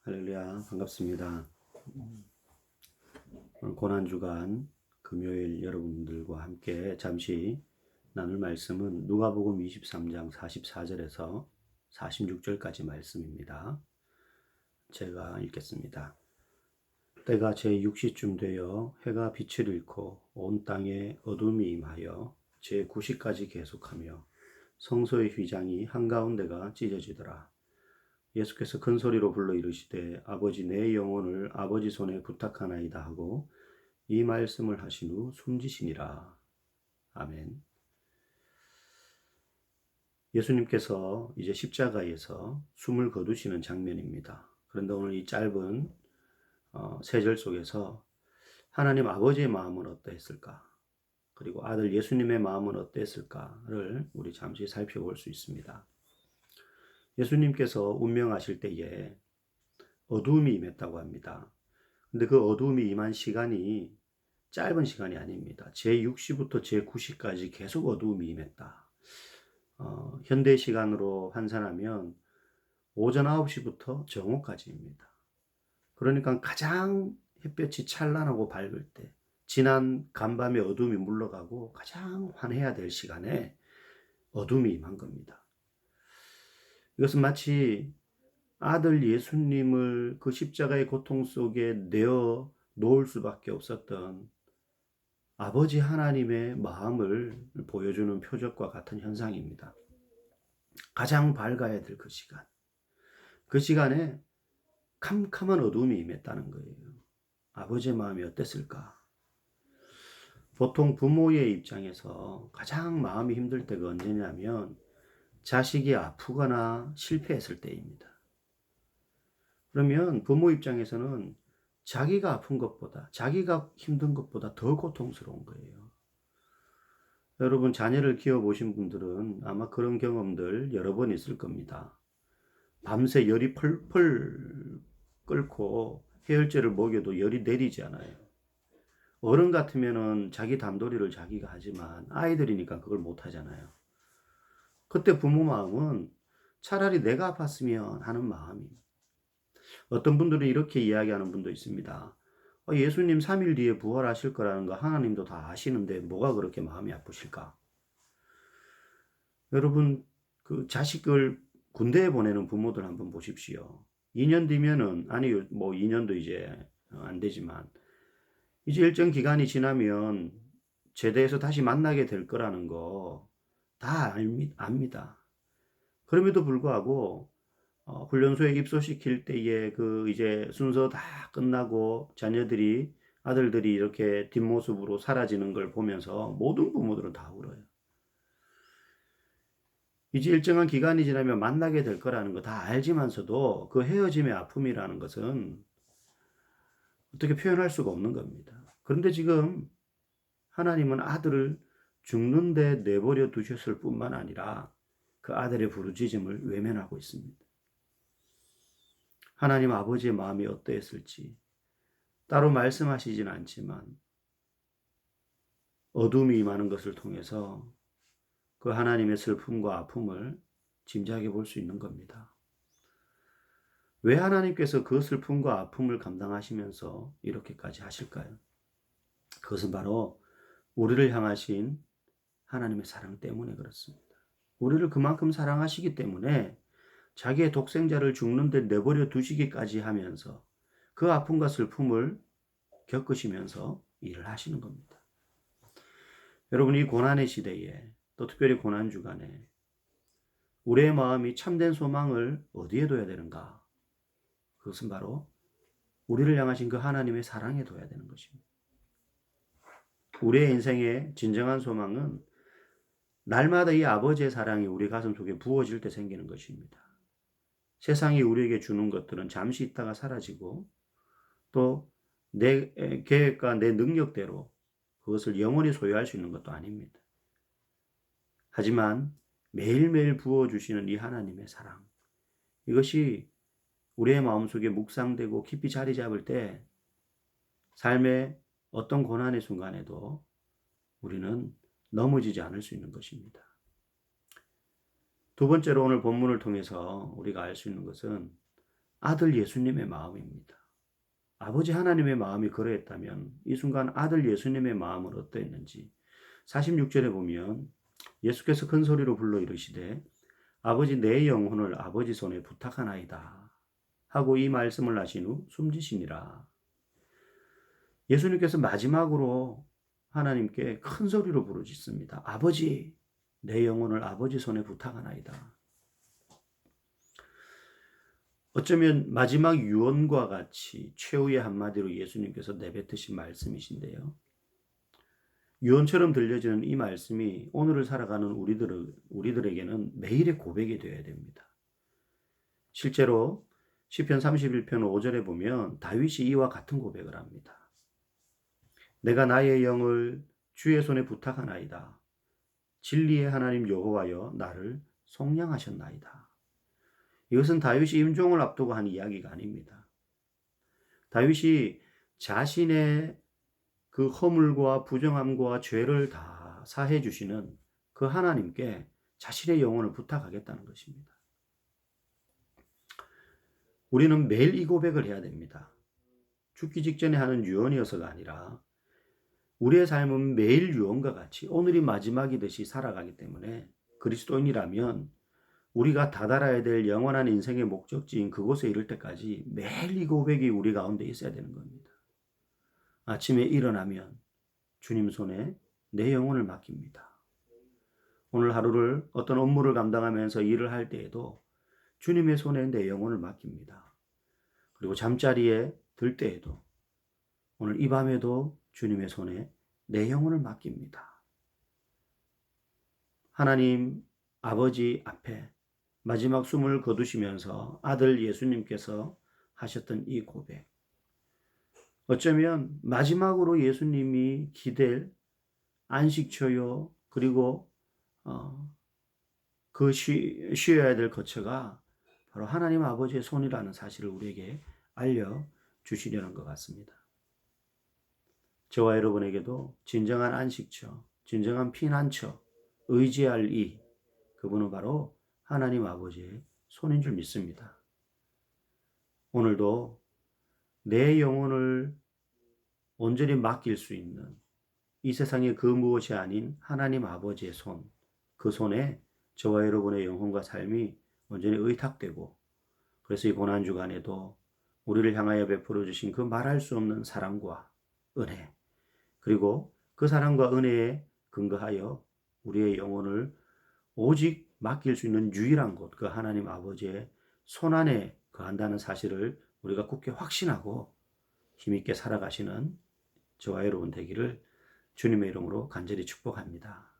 할렐루야, 반갑습니다. 오늘 고난주간 금요일 여러분들과 함께 잠시 나눌 말씀은 누가복음 23장 44절에서 46절까지 말씀입니다. 제가 읽겠습니다. 때가 제6시쯤 되어 해가 빛을 잃고 온 땅에 어둠이 임하여 제9시까지 계속하며 성소의 휘장이 한가운데가 찢어지더라. 예수께서 큰 소리로 불러 이르시되 아버지 내 영혼을 아버지 손에 부탁하나이다 하고 이 말씀을 하신 후 숨지시니라. 아멘. 예수님께서 이제 십자가에서 숨을 거두시는 장면입니다. 그런데 오늘 이 짧은 세 절 속에서 하나님 아버지의 마음은 어떠했을까? 그리고 아들 예수님의 마음은 어땠을까를 우리 잠시 살펴볼 수 있습니다. 예수님께서 운명하실 때에 어두움이 임했다고 합니다. 근데 그 어두움이 임한 시간이 짧은 시간이 아닙니다. 제6시부터 제9시까지 계속 어두움이 임했다. 현대 시간으로 환산하면 오전 9시부터 정오까지입니다. 그러니까 가장 햇볕이 찬란하고 밝을 때, 지난 간밤의 어둠이 물러가고 가장 환해야 될 시간에 어둠이 임한 겁니다. 이것은 마치 아들 예수님을 그 십자가의 고통 속에 내어 놓을 수밖에 없었던 아버지 하나님의 마음을 보여주는 표적과 같은 현상입니다. 가장 밝아야 될 그 시간. 그 시간에 캄캄한 어둠이 임했다는 거예요. 아버지의 마음이 어땠을까? 보통 부모의 입장에서 가장 마음이 힘들 때가 언제냐면 자식이 아프거나 실패했을 때입니다. 그러면 부모 입장에서는 자기가 아픈 것보다, 자기가 힘든 것보다 더 고통스러운 거예요. 여러분 자녀를 키워보신 분들은 아마 그런 경험들 여러 번 있을 겁니다. 밤새 열이 펄펄 끓고 해열제를 먹여도 열이 내리지 않아요. 어른 같으면은 자기 단도리를 자기가 하지만 아이들이니까 그걸 못 하잖아요. 그때 부모 마음은 차라리 내가 아팠으면 하는 마음이. 어떤 분들은 이렇게 이야기하는 분도 있습니다. 예수님 3일 뒤에 부활하실 거라는 거 하나님도 다 아시는데 뭐가 그렇게 마음이 아프실까? 여러분 그 자식을 군대에 보내는 부모들 한번 보십시오. 2년 뒤면은 아니 뭐 2년도 이제 안 되지만 이제 일정 기간이 지나면 제대에서 다시 만나게 될 거라는 거 다 압니다. 그럼에도 불구하고 훈련소에 입소시킬 때에 그 이제 순서 다 끝나고 자녀들이 아들들이 이렇게 뒷모습으로 사라지는 걸 보면서 모든 부모들은 다 울어요. 이제 일정한 기간이 지나면 만나게 될 거라는 거 다 알지만서도 그 헤어짐의 아픔이라는 것은 어떻게 표현할 수가 없는 겁니다. 그런데 지금 하나님은 아들을 죽는데 내버려 두셨을 뿐만 아니라 그 아들의 부르짖음을 외면하고 있습니다. 하나님 아버지의 마음이 어떠했을지 따로 말씀하시진 않지만 어둠이 임하는 것을 통해서 그 하나님의 슬픔과 아픔을 짐작해 볼 수 있는 겁니다. 왜 하나님께서 그 슬픔과 아픔을 감당하시면서 이렇게까지 하실까요? 그것은 바로 우리를 향하신 하나님의 사랑 때문에 그렇습니다. 우리를 그만큼 사랑하시기 때문에 자기의 독생자를 죽는데 내버려 두시기까지 하면서 그 아픔과 슬픔을 겪으시면서 일을 하시는 겁니다. 여러분 이 고난의 시대에 또 특별히 고난 주간에 우리의 마음이 참된 소망을 어디에 둬야 되는가? 그것은 바로 우리를 향하신 그 하나님의 사랑에 둬야 되는 것입니다. 우리의 인생의 진정한 소망은 날마다 이 아버지의 사랑이 우리 가슴 속에 부어질 때 생기는 것입니다. 세상이 우리에게 주는 것들은 잠시 있다가 사라지고 또 내 계획과 내 능력대로 그것을 영원히 소유할 수 있는 것도 아닙니다. 하지만 매일매일 부어주시는 이 하나님의 사랑, 이것이 우리의 마음속에 묵상되고 깊이 자리 잡을 때 삶의 어떤 고난의 순간에도 우리는 넘어지지 않을 수 있는 것입니다. 두 번째로 오늘 본문을 통해서 우리가 알 수 있는 것은 아들 예수님의 마음입니다. 아버지 하나님의 마음이 그러했다면 이 순간 아들 예수님의 마음은 어떠했는지 46절에 보면 예수께서 큰 소리로 불러 이르시되 아버지 내 영혼을 아버지 손에 부탁하나이다 하고 이 말씀을 하신 후 숨지시니라. 예수님께서 마지막으로 하나님께 큰 소리로 부르짖습니다. 아버지 내 영혼을 아버지 손에 부탁하나이다. 어쩌면 마지막 유언과 같이 최후의 한마디로 예수님께서 내뱉으신 말씀이신데요. 유언처럼 들려지는 이 말씀이 오늘을 살아가는 우리들에게는 매일의 고백이 되어야 됩니다. 실제로 시편 31편 5절에 보면 다윗이 이와 같은 고백을 합니다. 내가 나의 영을 주의 손에 부탁하나이다. 진리의 하나님 여호와여 나를 속량하셨나이다. 이것은 다윗이 임종을 앞두고 한 이야기가 아닙니다. 다윗이 자신의 그 허물과 부정함과 죄를 다 사해 주시는 그 하나님께 자신의 영혼을 부탁하겠다는 것입니다. 우리는 매일 이 고백을 해야 됩니다. 죽기 직전에 하는 유언이어서가 아니라 우리의 삶은 매일 유언과 같이 오늘이 마지막이듯이 살아가기 때문에 그리스도인이라면 우리가 다다라야 될 영원한 인생의 목적지인 그곳에 이를 때까지 매일 이 고백이 우리 가운데 있어야 되는 겁니다. 아침에 일어나면 주님 손에 내 영혼을 맡깁니다. 오늘 하루를 어떤 업무를 감당하면서 일을 할 때에도 주님의 손에 내 영혼을 맡깁니다. 그리고 잠자리에 들 때에도 오늘 이 밤에도 주님의 손에 내 영혼을 맡깁니다. 하나님 아버지 앞에 마지막 숨을 거두시면서 아들 예수님께서 하셨던 이 고백. 어쩌면 마지막으로 예수님이 기댈 안식처요 그리고 그 쉬어야 될 거처가 바로 하나님 아버지의 손이라는 사실을 우리에게 알려주시려는 것 같습니다. 저와 여러분에게도 진정한 안식처, 진정한 피난처, 의지할 그분은 바로 하나님 아버지의 손인 줄 믿습니다. 오늘도 내 영혼을 온전히 맡길 수 있는 이 세상의 그 무엇이 아닌 하나님 아버지의 손, 그 손에 저와 여러분의 영혼과 삶이 온전히 의탁되고 그래서 이 고난주간에도 우리를 향하여 베풀어 주신 그 말할 수 없는 사랑과 은혜 그리고 그 사랑과 은혜에 근거하여 우리의 영혼을 오직 맡길 수 있는 유일한 곳, 그 하나님 아버지의 손 안에 거한다는 사실을 우리가 굳게 확신하고 힘있게 살아가시는 저와 여러분 되기를 주님의 이름으로 간절히 축복합니다.